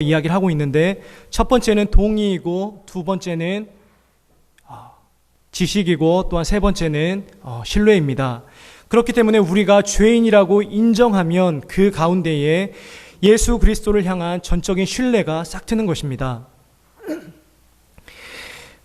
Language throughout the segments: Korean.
이야기를 하고 있는데, 첫 번째는 동의이고, 두 번째는 지식이고, 또한 세 번째는 신뢰입니다. 그렇기 때문에 우리가 죄인이라고 인정하면 그 가운데에 예수 그리스도를 향한 전적인 신뢰가 싹 트는 것입니다.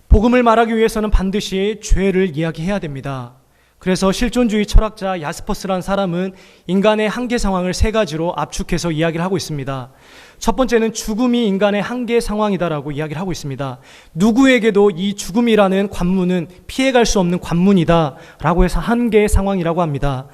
복음을 말하기 위해서는 반드시 죄를 이야기해야 됩니다. 그래서 실존주의 철학자 야스퍼스라는 사람은 인간의 한계 상황을 세 가지로 압축해서 이야기를 하고 있습니다. 첫 번째는 죽음이 인간의 한계 상황이다라고 이야기를 하고 있습니다. 누구에게도 이 죽음이라는 관문은 피해갈 수 없는 관문이다라고 해서 한계 상황이라고 합니다.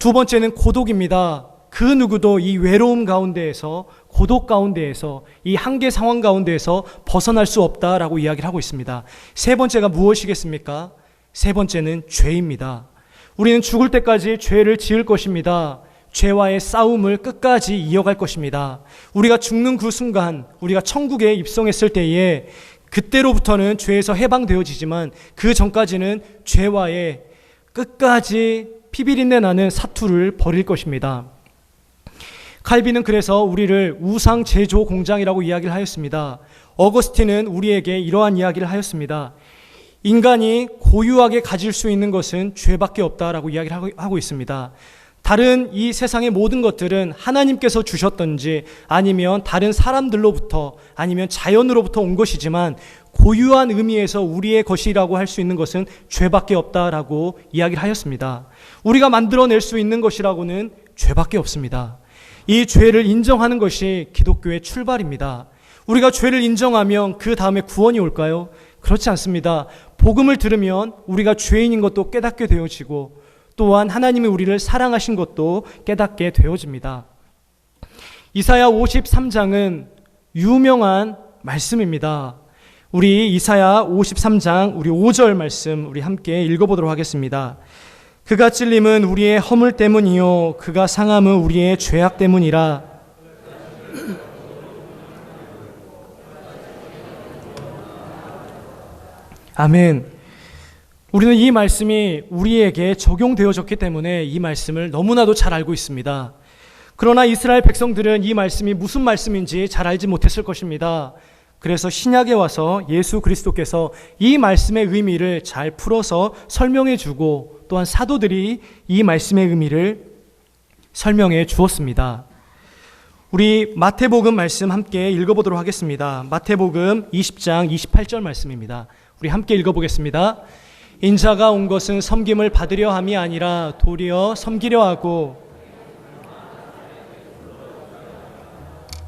두 번째는 고독입니다. 그 누구도 이 외로움 가운데에서, 고독 가운데에서, 이 한계 상황 가운데에서 벗어날 수 없다라고 이야기를 하고 있습니다. 세 번째가 무엇이겠습니까? 세 번째는 죄입니다. 우리는 죽을 때까지 죄를 지을 것입니다. 죄와의 싸움을 끝까지 이어갈 것입니다. 우리가 죽는 그 순간, 우리가 천국에 입성했을 때에 그때로부터는 죄에서 해방되어지지만 그 전까지는 죄와의 끝까지 피비린내 나는 사투를 벌일 것입니다. 칼빈은 그래서 우리를 우상 제조 공장이라고 이야기를 하였습니다. 어거스틴은 우리에게 이러한 이야기를 하였습니다. 인간이 고유하게 가질 수 있는 것은 죄밖에 없다라고 이야기를 하고 있습니다. 다른 이 세상의 모든 것들은 하나님께서 주셨던지 아니면 다른 사람들로부터 아니면 자연으로부터 온 것이지만 고유한 의미에서 우리의 것이라고 할 수 있는 것은 죄밖에 없다라고 이야기를 하였습니다. 우리가 만들어낼 수 있는 것이라고는 죄밖에 없습니다. 이 죄를 인정하는 것이 기독교의 출발입니다. 우리가 죄를 인정하면 그 다음에 구원이 올까요? 그렇지 않습니다. 복음을 들으면 우리가 죄인인 것도 깨닫게 되어지고 또한 하나님이 우리를 사랑하신 것도 깨닫게 되어집니다. 이사야 53장은 유명한 말씀입니다. 우리 이사야 53장 우리 5절 말씀 우리 함께 읽어보도록 하겠습니다. 그가 찔림은 우리의 허물 때문이요 그가 상함은 우리의 죄악 때문이라. 아멘. 우리는 이 말씀이 우리에게 적용되어졌기 때문에 이 말씀을 너무나도 잘 알고 있습니다. 그러나 이스라엘 백성들은 이 말씀이 무슨 말씀인지 잘 알지 못했을 것입니다. 그래서 신약에 와서 예수 그리스도께서 이 말씀의 의미를 잘 풀어서 설명해 주고 또한 사도들이 이 말씀의 의미를 설명해 주었습니다. 우리 마태복음 말씀 함께 읽어보도록 하겠습니다. 마태복음 20장 28절 말씀입니다. 우리 함께 읽어보겠습니다. 인자가 온 것은 섬김을 받으려 함이 아니라 도리어 섬기려 하고.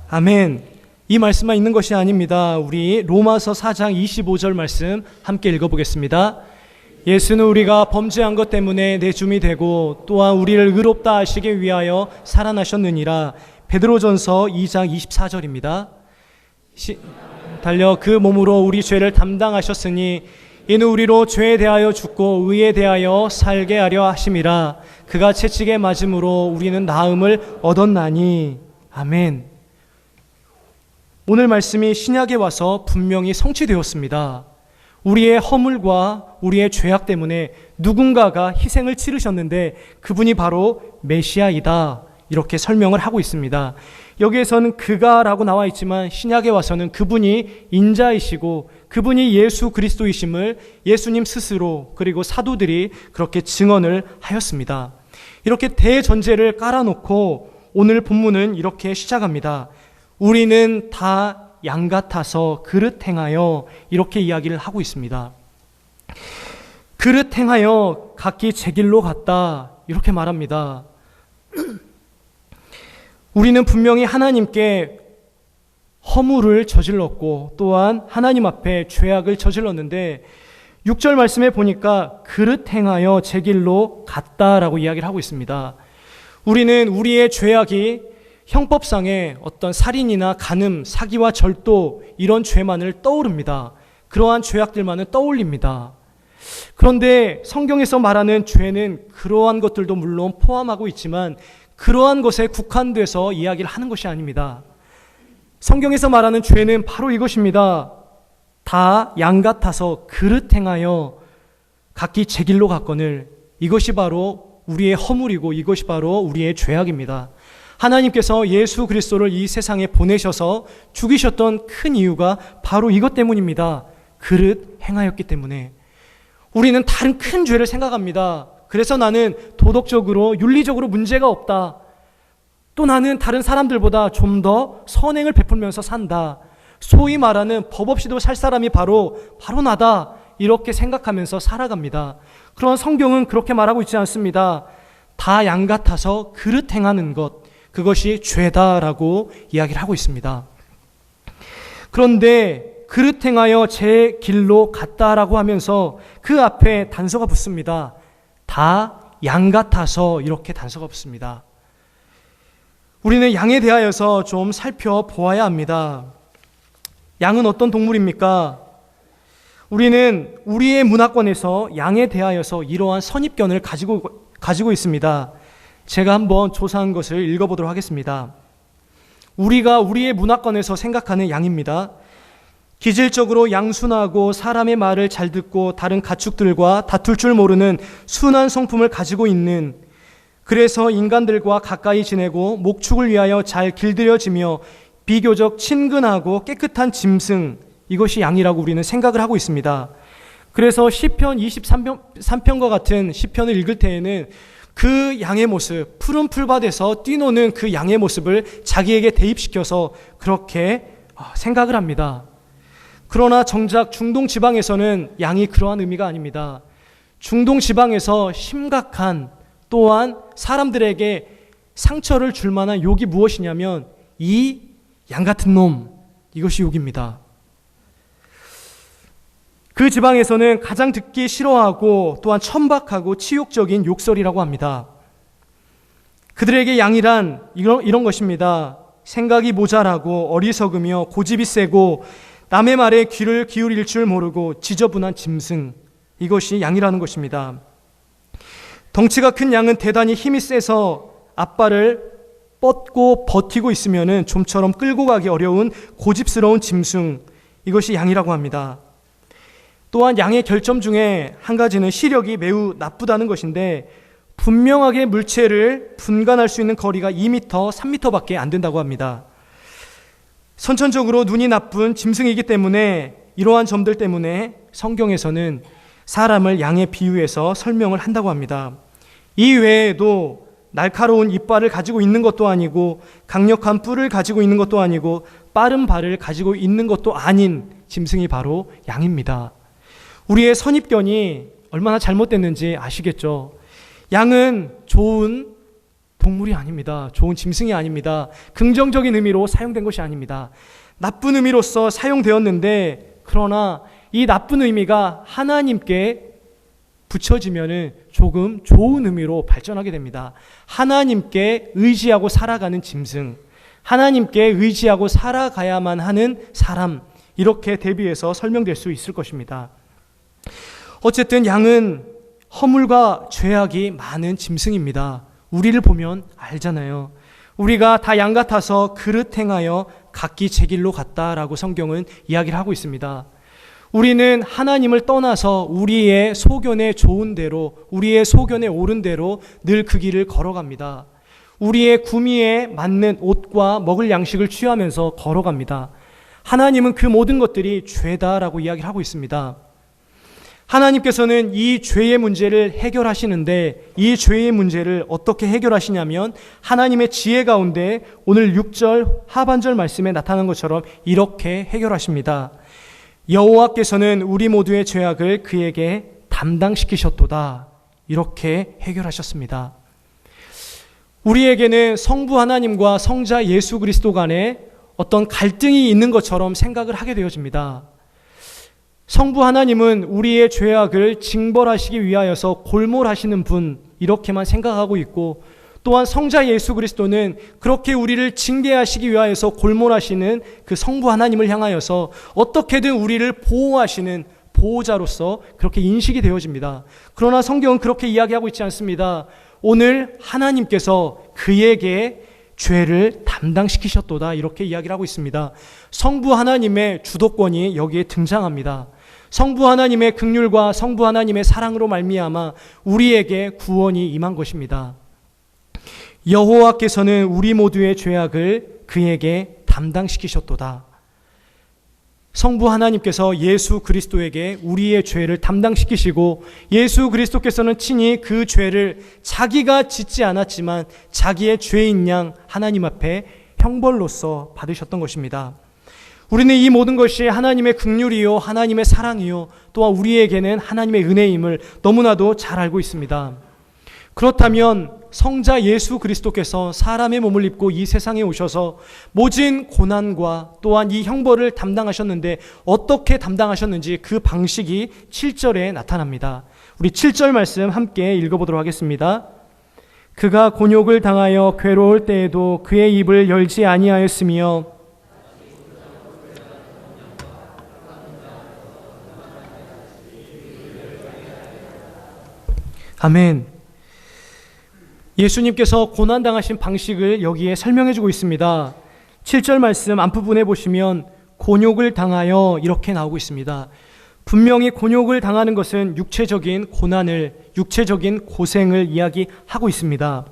아멘. 이 말씀만 있는 것이 아닙니다. 우리 로마서 4장 25절 말씀 함께 읽어보겠습니다. 예수는 우리가 범죄한 것 때문에 내줌이 되고 또한 우리를 의롭다 하시기 위하여 살아나셨느니라. 베드로전서 2장 24절입니다. 달려 그 몸으로 우리 죄를 담당하셨으니 이는 우리로 죄에 대하여 죽고 의에 대하여 살게 하려 하심이라. 그가 채찍에 맞음으로 우리는 나음을 얻었나니. 아멘. 오늘 말씀이 신약에 와서 분명히 성취되었습니다. 우리의 허물과 우리의 죄악 때문에 누군가가 희생을 치르셨는데 그분이 바로 메시아이다. 이렇게 설명을 하고 있습니다. 여기에서는 그가라고 나와 있지만 신약에 와서는 그분이 인자이시고 그분이 예수 그리스도이심을 예수님 스스로 그리고 사도들이 그렇게 증언을 하였습니다. 이렇게 대전제를 깔아놓고 오늘 본문은 이렇게 시작합니다. 우리는 다 양 같아서 그릇 행하여, 이렇게 이야기를 하고 있습니다. 그릇 행하여 각기 제 길로 갔다, 이렇게 말합니다. 우리는 분명히 하나님께 허물을 저질렀고 또한 하나님 앞에 죄악을 저질렀는데 6절 말씀에 보니까 그릇 행하여 제 길로 갔다라고 이야기를 하고 있습니다. 우리는 우리의 죄악이 형법상의 어떤 살인이나 간음, 사기와 절도 이런 죄만을 떠오릅니다. 그러한 죄악들만을 떠올립니다. 그런데 성경에서 말하는 죄는 그러한 것들도 물론 포함하고 있지만 그러한 것에 국한돼서 이야기를 하는 것이 아닙니다. 성경에서 말하는 죄는 바로 이것입니다. 다 양 같아서 그릇 행하여 각기 제 길로 갔거늘. 이것이 바로 우리의 허물이고 이것이 바로 우리의 죄악입니다. 하나님께서 예수 그리스도를 이 세상에 보내셔서 죽이셨던 큰 이유가 바로 이것 때문입니다. 그릇 행하였기 때문에. 우리는 다른 큰 죄를 생각합니다. 그래서 나는 도덕적으로 윤리적으로 문제가 없다. 또 나는 다른 사람들보다 좀 더 선행을 베풀면서 산다. 소위 말하는 법 없이도 살 사람이 바로 나다. 이렇게 생각하면서 살아갑니다. 그러나 성경은 그렇게 말하고 있지 않습니다. 다 양 같아서 그릇 행하는 것, 그것이 죄다라고 이야기를 하고 있습니다. 그런데 그릇 행하여 제 길로 갔다라고 하면서 그 앞에 단서가 붙습니다. 다 양 같아서 이렇게 단서가 붙습니다. 우리는 양에 대하여서 좀 살펴보아야 합니다. 양은 어떤 동물입니까? 우리는 우리의 문화권에서 양에 대하여서 이러한 선입견을 가지고 있습니다. 제가 한번 조사한 것을 읽어보도록 하겠습니다. 우리가 우리의 문화권에서 생각하는 양입니다. 기질적으로 양순하고 사람의 말을 잘 듣고 다른 가축들과 다툴 줄 모르는 순한 성품을 가지고 있는, 그래서 인간들과 가까이 지내고 목축을 위하여 잘 길들여지며 비교적 친근하고 깨끗한 짐승, 이것이 양이라고 우리는 생각을 하고 있습니다. 그래서 시편 23편과 같은 시편을 읽을 때에는 그 양의 모습, 푸른 풀밭에서 뛰노는 그 양의 모습을 자기에게 대입시켜서 그렇게 생각을 합니다. 그러나 정작 중동 지방에서는 양이 그러한 의미가 아닙니다. 중동 지방에서 심각한, 또한 사람들에게 상처를 줄 만한 욕이 무엇이냐면 이 양 같은 놈, 이것이 욕입니다. 그 지방에서는 가장 듣기 싫어하고 또한 천박하고 치욕적인 욕설이라고 합니다. 그들에게 양이란 이런 것입니다. 생각이 모자라고 어리석으며 고집이 세고 남의 말에 귀를 기울일 줄 모르고 지저분한 짐승, 이것이 양이라는 것입니다. 덩치가 큰 양은 대단히 힘이 세서 앞발을 뻗고 버티고 있으면 좀처럼 끌고 가기 어려운 고집스러운 짐승, 이것이 양이라고 합니다. 또한 양의 결점 중에 한 가지는 시력이 매우 나쁘다는 것인데 분명하게 물체를 분간할 수 있는 거리가 2m, 3m밖에 안 된다고 합니다. 선천적으로 눈이 나쁜 짐승이기 때문에 이러한 점들 때문에 성경에서는 사람을 양에 비유해서 설명을 한다고 합니다. 이 외에도 날카로운 이빨을 가지고 있는 것도 아니고 강력한 뿔을 가지고 있는 것도 아니고 빠른 발을 가지고 있는 것도 아닌 짐승이 바로 양입니다. 우리의 선입견이 얼마나 잘못됐는지 아시겠죠? 양은 좋은 동물이 아닙니다. 좋은 짐승이 아닙니다. 긍정적인 의미로 사용된 것이 아닙니다. 나쁜 의미로서 사용되었는데, 그러나 이 나쁜 의미가 하나님께 붙여지면은 조금 좋은 의미로 발전하게 됩니다. 하나님께 의지하고 살아가는 짐승, 하나님께 의지하고 살아가야만 하는 사람, 이렇게 대비해서 설명될 수 있을 것입니다. 어쨌든 양은 허물과 죄악이 많은 짐승입니다. 우리를 보면 알잖아요. 우리가 다 양 같아서 그릇 행하여 각기 제 길로 갔다라고 성경은 이야기를 하고 있습니다. 우리는 하나님을 떠나서 우리의 소견에 좋은 대로, 우리의 소견에 옳은 대로 늘 그 길을 걸어갑니다. 우리의 구미에 맞는 옷과 먹을 양식을 취하면서 걸어갑니다. 하나님은 그 모든 것들이 죄다라고 이야기를 하고 있습니다. 하나님께서는 이 죄의 문제를 해결하시는데, 이 죄의 문제를 어떻게 해결하시냐면 하나님의 지혜 가운데 오늘 6절 하반절 말씀에 나타난 것처럼 이렇게 해결하십니다. 여호와께서는 우리 모두의 죄악을 그에게 담당시키셨도다. 이렇게 해결하셨습니다. 우리에게는 성부 하나님과 성자 예수 그리스도 간에 어떤 갈등이 있는 것처럼 생각을 하게 되어집니다. 성부 하나님은 우리의 죄악을 징벌하시기 위하여서 골몰하시는 분, 이렇게만 생각하고 있고, 또한 성자 예수 그리스도는 그렇게 우리를 징계하시기 위하여서 골몰하시는 그 성부 하나님을 향하여서 어떻게든 우리를 보호하시는 보호자로서 그렇게 인식이 되어집니다. 그러나 성경은 그렇게 이야기하고 있지 않습니다. 오늘 하나님께서 그에게 죄를 담당시키셨도다, 이렇게 이야기를 하고 있습니다. 성부 하나님의 주도권이 여기에 등장합니다. 성부 하나님의 긍휼과 성부 하나님의 사랑으로 말미암아 우리에게 구원이 임한 것입니다. 여호와께서는 우리 모두의 죄악을 그에게 담당시키셨도다. 성부 하나님께서 예수 그리스도에게 우리의 죄를 담당시키시고 예수 그리스도께서는 친히 그 죄를 자기가 짓지 않았지만 자기의 죄인 양 하나님 앞에 형벌로서 받으셨던 것입니다. 우리는 이 모든 것이 하나님의 긍휼이요 하나님의 사랑이요 또한 우리에게는 하나님의 은혜임을 너무나도 잘 알고 있습니다. 그렇다면 성자 예수 그리스도께서 사람의 몸을 입고 이 세상에 오셔서 모진 고난과 또한 이 형벌을 담당하셨는데 어떻게 담당하셨는지 그 방식이 7절에 나타납니다. 우리 7절 말씀 함께 읽어보도록 하겠습니다. 그가 곤욕을 당하여 괴로울 때에도 그의 입을 열지 아니하였으며 아멘. 예수님께서 고난당하신 방식을 여기에 설명해 주고 있습니다. 7절 말씀 앞부분에 보시면 곤욕을 당하여 이렇게 나오고 있습니다. 분명히 곤욕을 당하는 것은 육체적인 고난을, 육체적인 고생을 이야기하고 있습니다.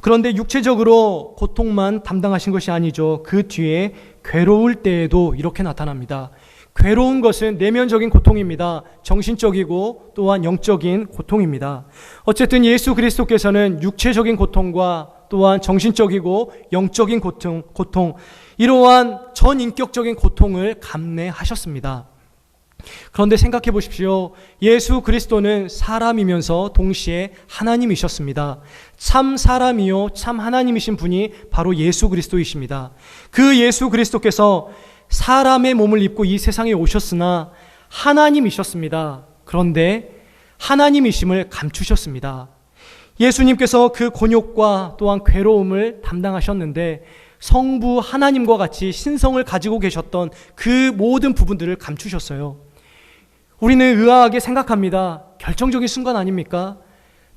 그런데 육체적으로 고통만 담당하신 것이 아니죠. 그 뒤에 괴로울 때에도 이렇게 나타납니다. 괴로운 것은 내면적인 고통입니다. 정신적이고 또한 영적인 고통입니다. 어쨌든 예수 그리스도께서는 육체적인 고통과 또한 정신적이고 영적인 고통, 이러한 전인격적인 고통을 감내하셨습니다. 그런데 생각해 보십시오. 예수 그리스도는 사람이면서 동시에 하나님이셨습니다. 참 사람이요 참 하나님이신 분이 바로 예수 그리스도이십니다. 그 예수 그리스도께서 사람의 몸을 입고 이 세상에 오셨으나 하나님이셨습니다. 그런데 하나님이심을 감추셨습니다. 예수님께서 그 곤욕과 또한 괴로움을 담당하셨는데 성부 하나님과 같이 신성을 가지고 계셨던 그 모든 부분들을 감추셨어요. 우리는 의아하게 생각합니다. 결정적인 순간 아닙니까?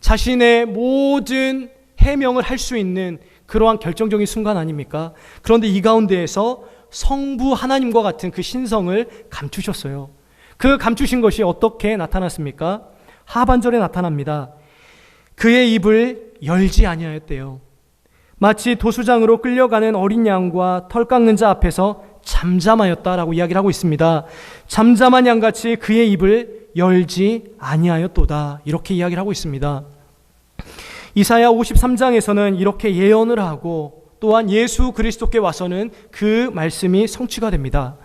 자신의 모든 해명을 할 수 있는 그러한 결정적인 순간 아닙니까? 그런데 이 가운데에서 성부 하나님과 같은 그 신성을 감추셨어요. 그 감추신 것이 어떻게 나타났습니까? 하반절에 나타납니다. 그의 입을 열지 아니하였대요. 마치 도수장으로 끌려가는 어린 양과 털 깎는 자 앞에서 잠잠하였다라고 이야기를 하고 있습니다. 잠잠한 양같이 그의 입을 열지 아니하였도다, 이렇게 이야기를 하고 있습니다. 이사야 53장에서는 이렇게 예언을 하고 또한 예수 그리스도께 와서는 그 말씀이 성취가 됩니다.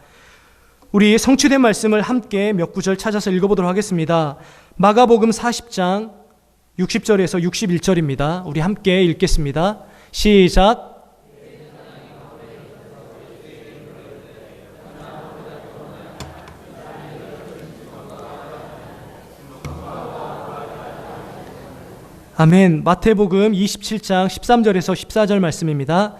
우리 성취된 말씀을 함께 몇 구절 찾아서 읽어보도록 하겠습니다. 마가복음 40장 60절에서 61절입니다. 우리 함께 읽겠습니다. 시작. 아멘. 마태복음 27장 13절에서 14절 말씀입니다.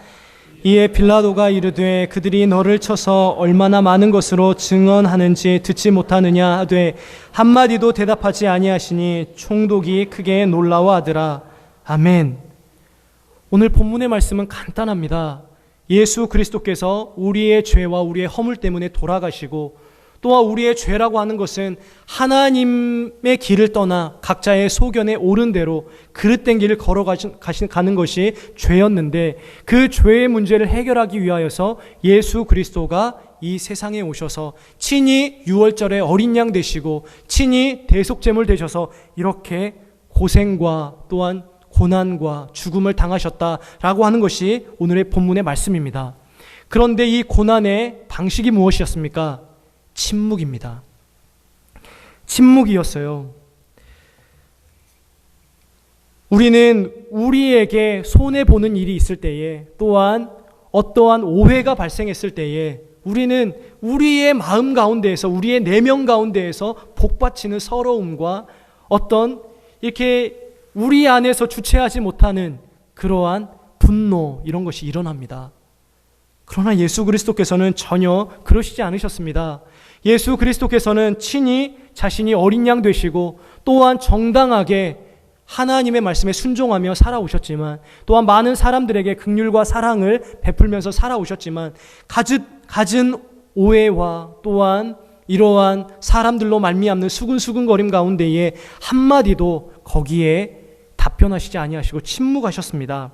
이에 빌라도가 이르되 그들이 너를 쳐서 얼마나 많은 것으로 증언하는지 듣지 못하느냐 하되 한마디도 대답하지 아니하시니 총독이 크게 놀라워하더라. 아멘. 오늘 본문의 말씀은 간단합니다. 예수 그리스도께서 우리의 죄와 우리의 허물 때문에 돌아가시고 또한 우리의 죄라고 하는 것은 하나님의 길을 떠나 각자의 소견에 옳은 대로 그릇된 길을 걸어가는 것이 죄였는데 그 죄의 문제를 해결하기 위하여서 예수 그리스도가 이 세상에 오셔서 친히 유월절에 어린 양 되시고 친히 대속제물 되셔서 이렇게 고생과 또한 고난과 죽음을 당하셨다라고 하는 것이 오늘의 본문의 말씀입니다. 그런데 이 고난의 방식이 무엇이었습니까? 침묵입니다. 침묵이었어요. 우리는 우리에게 손해보는 일이 있을 때에 또한 어떠한 오해가 발생했을 때에 우리는 우리의 마음 가운데에서 우리의 내면 가운데에서 복받치는 서러움과 어떤 이렇게 우리 안에서 주체하지 못하는 그러한 분노, 이런 것이 일어납니다. 그러나 예수 그리스도께서는 전혀 그러시지 않으셨습니다. 예수 그리스도께서는 친히 자신이 어린 양 되시고 또한 정당하게 하나님의 말씀에 순종하며 살아오셨지만 또한 많은 사람들에게 긍휼과 사랑을 베풀면서 살아오셨지만 갖은 오해와 또한 이러한 사람들로 말미암는 수근수근거림 가운데에 한마디도 거기에 답변하시지 아니하시고 침묵하셨습니다.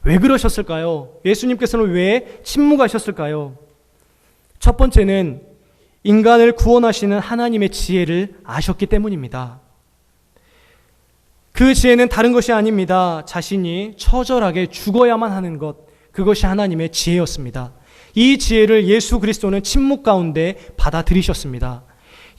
왜 그러셨을까요? 예수님께서는 왜 침묵하셨을까요? 첫 번째는 인간을 구원하시는 하나님의 지혜를 아셨기 때문입니다. 그 지혜는 다른 것이 아닙니다. 자신이 처절하게 죽어야만 하는 것, 그것이 하나님의 지혜였습니다. 이 지혜를 예수 그리스도는 침묵 가운데 받아들이셨습니다.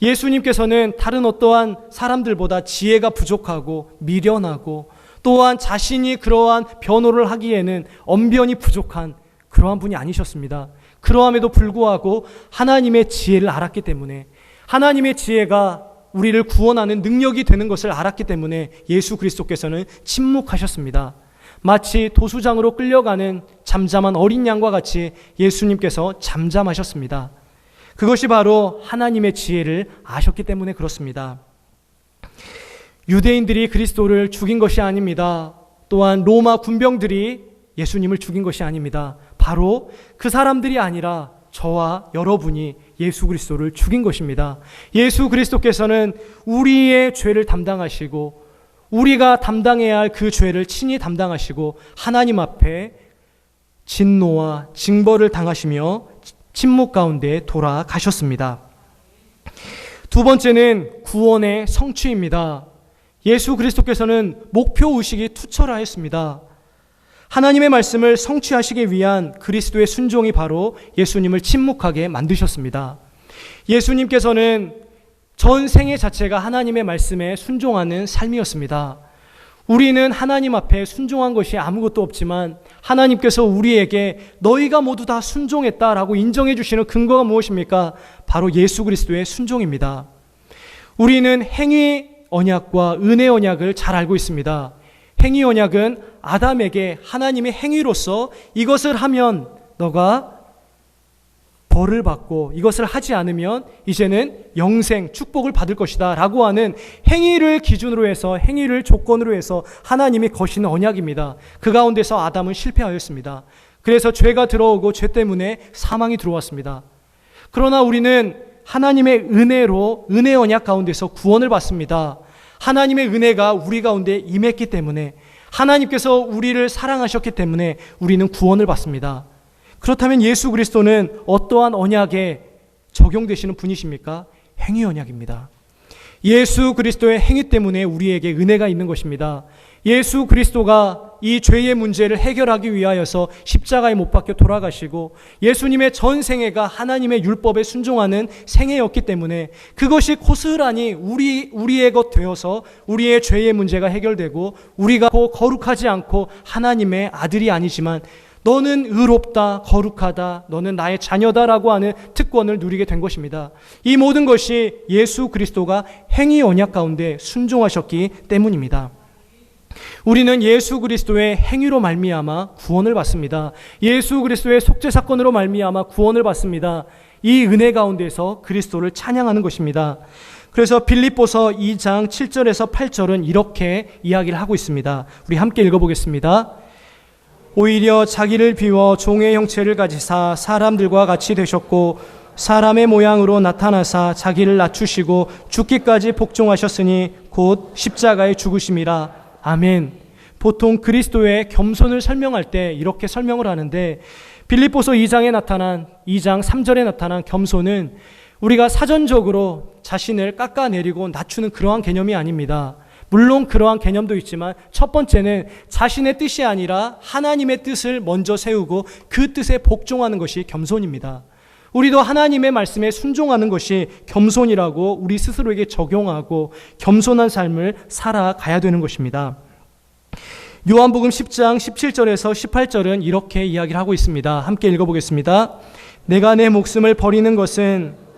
예수님께서는 다른 어떠한 사람들보다 지혜가 부족하고 미련하고 또한 자신이 그러한 변호를 하기에는 언변이 부족한 그러한 분이 아니셨습니다. 그러함에도 불구하고 하나님의 지혜를 알았기 때문에, 하나님의 지혜가 우리를 구원하는 능력이 되는 것을 알았기 때문에 예수 그리스도께서는 침묵하셨습니다. 마치 도수장으로 끌려가는 잠잠한 어린 양과 같이 예수님께서 잠잠하셨습니다. 그것이 바로 하나님의 지혜를 아셨기 때문에 그렇습니다. 유대인들이 그리스도를 죽인 것이 아닙니다. 또한 로마 군병들이 예수님을 죽인 것이 아닙니다. 바로 그 사람들이 아니라 저와 여러분이 예수 그리스도를 죽인 것입니다. 예수 그리스도께서는 우리의 죄를 담당하시고 우리가 담당해야 할 그 죄를 친히 담당하시고 하나님 앞에 진노와 징벌을 당하시며 침묵 가운데 돌아가셨습니다. 두 번째는 구원의 성취입니다. 예수 그리스도께서는 목표의식이 투철하였습니다. 하나님의 말씀을 성취하시기 위한 그리스도의 순종이 바로 예수님을 침묵하게 만드셨습니다. 예수님께서는 전 생애 자체가 하나님의 말씀에 순종하는 삶이었습니다. 우리는 하나님 앞에 순종한 것이 아무것도 없지만 하나님께서 우리에게 너희가 모두 다 순종했다라고 인정해 주시는 근거가 무엇입니까? 바로 예수 그리스도의 순종입니다. 우리는 행위 언약과 은혜 언약을 잘 알고 있습니다. 행위 언약은 아담에게 하나님의 행위로서 이것을 하면 너가 벌을 받고 이것을 하지 않으면 이제는 영생, 축복을 받을 것이다 라고 하는 행위를 기준으로 해서, 행위를 조건으로 해서 하나님이 거신 언약입니다. 그 가운데서 아담은 실패하였습니다. 그래서 죄가 들어오고 죄 때문에 사망이 들어왔습니다. 그러나 우리는 하나님의 은혜로 은혜 언약 가운데서 구원을 받습니다. 하나님의 은혜가 우리 가운데 임했기 때문에, 하나님께서 우리를 사랑하셨기 때문에 우리는 구원을 받습니다. 그렇다면 예수 그리스도는 어떠한 언약에 적용되시는 분이십니까? 행위 언약입니다. 예수 그리스도의 행위 때문에 우리에게 은혜가 있는 것입니다. 예수 그리스도가 이 죄의 문제를 해결하기 위하여서 십자가에 못 박혀 돌아가시고 예수님의 전 생애가 하나님의 율법에 순종하는 생애였기 때문에 그것이 고스란히 우리의 것 되어서 우리의 죄의 문제가 해결되고 우리가 거룩하지 않고 하나님의 아들이 아니지만 너는 의롭다, 거룩하다, 너는 나의 자녀다라고 하는 특권을 누리게 된 것입니다. 이 모든 것이 예수 그리스도가 행위 언약 가운데 순종하셨기 때문입니다. 우리는 예수 그리스도의 행위로 말미암아 구원을 받습니다. 예수 그리스도의 속죄 사건으로 말미암아 구원을 받습니다. 이 은혜 가운데서 그리스도를 찬양하는 것입니다. 그래서 빌립보서 2장 7절에서 8절은 이렇게 이야기를 하고 있습니다. 우리 함께 읽어보겠습니다. 오히려 자기를 비워 종의 형체를 가지사 사람들과 같이 되셨고 사람의 모양으로 나타나사 자기를 낮추시고 죽기까지 복종하셨으니 곧 십자가의 죽으심이라. 아멘. 보통 그리스도의 겸손을 설명할 때 이렇게 설명을 하는데 빌립보서 2장 3절에 나타난 겸손은 우리가 사전적으로 자신을 깎아내리고 낮추는 그러한 개념이 아닙니다. 물론 그러한 개념도 있지만 첫 번째는 자신의 뜻이 아니라 하나님의 뜻을 먼저 세우고 그 뜻에 복종하는 것이 겸손입니다. 우리도 하나님의 말씀에 순종하는 것이 겸손이라고 우리 스스로에게 적용하고 겸손한 삶을 살아가야 되는 것입니다. 요한복음 10장 17절에서 18절은 이렇게 이야기를 하고 있습니다. 함께 읽어보겠습니다. 내가 내 목숨을 버리는 것은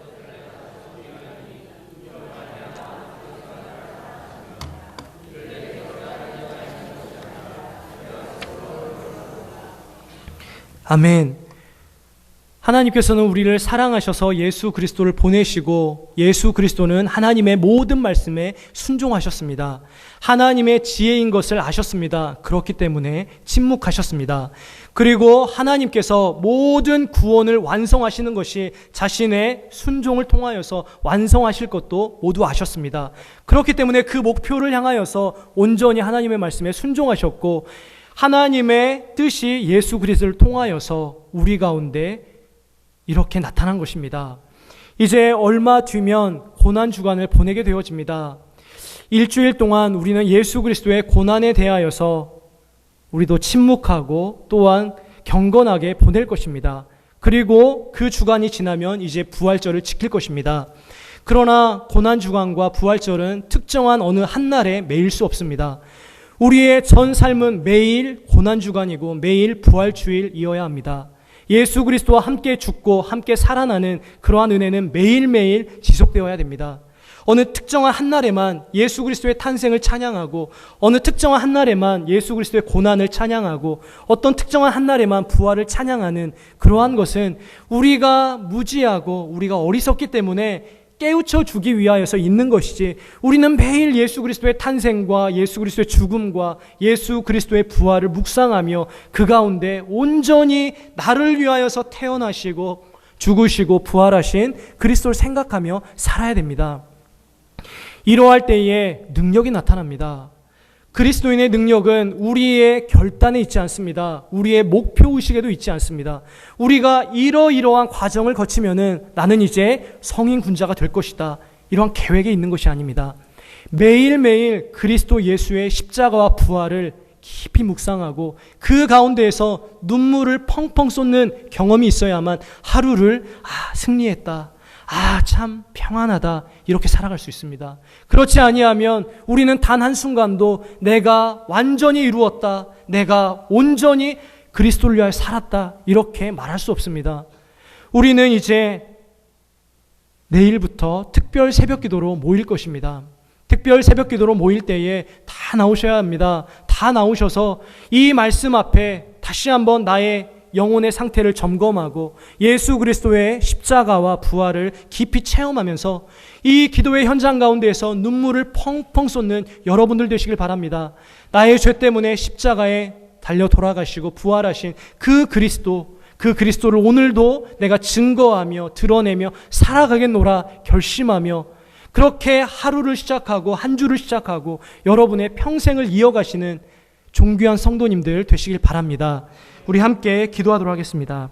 아멘. 하나님께서는 우리를 사랑하셔서 예수 그리스도를 보내시고 예수 그리스도는 하나님의 모든 말씀에 순종하셨습니다. 하나님의 지혜인 것을 아셨습니다. 그렇기 때문에 침묵하셨습니다. 그리고 하나님께서 모든 구원을 완성하시는 것이 자신의 순종을 통하여서 완성하실 것도 모두 아셨습니다. 그렇기 때문에 그 목표를 향하여서 온전히 하나님의 말씀에 순종하셨고 하나님의 뜻이 예수 그리스도를 통하여서 우리 가운데 이렇게 나타난 것입니다. 이제 얼마 뒤면 고난주간을 보내게 되어집니다. 일주일 동안 우리는 예수 그리스도의 고난에 대하여서 우리도 침묵하고 또한 경건하게 보낼 것입니다. 그리고 그 주간이 지나면 이제 부활절을 지킬 것입니다. 그러나 고난주간과 부활절은 특정한 어느 한 날에 매일 수 없습니다. 우리의 전 삶은 매일 고난주간이고 매일 부활주일이어야 합니다. 예수 그리스도와 함께 죽고 함께 살아나는 그러한 은혜는 매일매일 지속되어야 됩니다. 어느 특정한 한 날에만 예수 그리스도의 탄생을 찬양하고 어느 특정한 한 날에만 예수 그리스도의 고난을 찬양하고 어떤 특정한 한 날에만 부활을 찬양하는 그러한 것은 우리가 무지하고 우리가 어리석기 때문에 깨우쳐 주기 위하여서 있는 것이지 우리는 매일 예수 그리스도의 탄생과 예수 그리스도의 죽음과 예수 그리스도의 부활을 묵상하며 그 가운데 온전히 나를 위하여서 태어나시고 죽으시고 부활하신 그리스도를 생각하며 살아야 됩니다. 이러할 때에 능력이 나타납니다. 그리스도인의 능력은 우리의 결단에 있지 않습니다. 우리의 목표의식에도 있지 않습니다. 우리가 이러이러한 과정을 거치면은 나는 이제 성인 군자가 될 것이다. 이러한 계획에 있는 것이 아닙니다. 매일매일 그리스도 예수의 십자가와 부활을 깊이 묵상하고 그 가운데에서 눈물을 펑펑 쏟는 경험이 있어야만 하루를 승리했다. 참 평안하다 이렇게 살아갈 수 있습니다. 그렇지 아니하면 우리는 단 한순간도 내가 완전히 이루었다, 내가 온전히 그리스도를 위하여 살았다 이렇게 말할 수 없습니다. 우리는 이제 내일부터 특별 새벽기도로 모일 것입니다. 특별 새벽기도로 모일 때에 다 나오셔야 합니다. 다 나오셔서 이 말씀 앞에 다시 한번 나의 영혼의 상태를 점검하고 예수 그리스도의 십자가와 부활을 깊이 체험하면서 이 기도의 현장 가운데에서 눈물을 펑펑 쏟는 여러분들 되시길 바랍니다. 나의 죄 때문에 십자가에 달려 돌아가시고 부활하신 그 그리스도를 오늘도 내가 증거하며 드러내며 살아가겠노라 결심하며 그렇게 하루를 시작하고 한 주를 시작하고 여러분의 평생을 이어가시는 존귀한 성도님들 되시길 바랍니다. 우리 함께 기도하도록 하겠습니다.